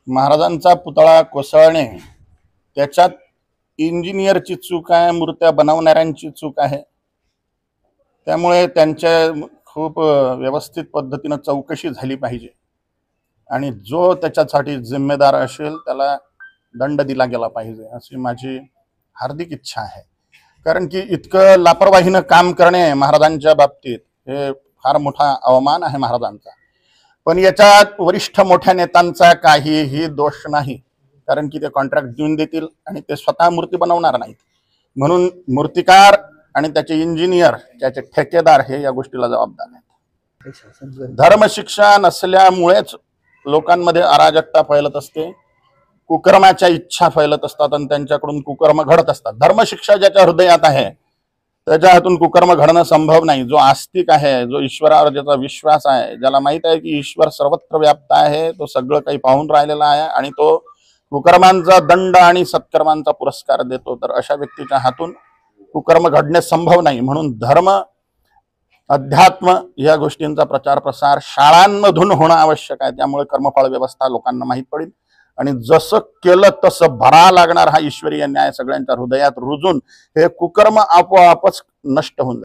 महाराजांचा पुतळा कोसळणे त्याच्यात इंजिनियरची चूक आहे, मूर्त्या बनवणाऱ्यांची चूक आहे। त्यामुळे त्यांच्या खूप व्यवस्थित पद्धतीने चौकशी झाली पाहिजे आणि जो त्याच्यासाठी जिम्मेदार असेल त्याला दंड दिला गेला पाहिजे अशी माझी हार्दिक इच्छा आहे। कारण की इतकं लापरवाहीनं काम करणे महाराजांच्या बाबतीत हे फार मोठा अवमान आहे महाराजांचा। पण याच्यात वरिष्ठ मोठ्या नेत्यांचा काहीही दोष नाही, कारण की ते कॉन्ट्रॅक्ट देऊन देतील आणि ते स्वतः मूर्ती बनवणार नाहीत। म्हणून मूर्तिकार आणि त्याचे इंजिनियर, त्याचे ठेकेदार हे या गोष्टीला जबाबदार आहेत। धर्मशिक्षा नसल्यामुळेच लोकांमध्ये अराजकता फैलत असते, कुकर्माच्या इच्छा फैलत असतात आणि त्यांच्याकडून कुकर्म घडत असतात। धर्मशिक्षा ज्याच्या हृदयात आहे त्याच्या हातून कुकर्म घडणं संभव नाही। जो आस्तिक आहे, जो ईश्वरावर ज्याचा विश्वास आहे, ज्याला माहित आहे की ईश्वर सर्वत्र व्याप्त आहे, तो सगळं काही पाहून राहिलेला आहे आणि तो कुकर्मांचा दंड आणि सत्कर्मांचा पुरस्कार देतो, तर अशा व्यक्तीच्या हातून कुकर्म घडणे संभव नाही। म्हणून धर्म, अध्यात्म या गोष्टींचा प्रचार प्रसार शाळांमधून होणं आवश्यक आहे। त्यामुळे कर्मफळ व्यवस्था लोकांना माहीत पडेल आणि जसं केलं तसं भरा लागणार हा ईश्वरीय न्याय सगळ्यांच्या हृदयात रुजून हे कुकर्म आपोआपच नष्ट होऊन जाईल।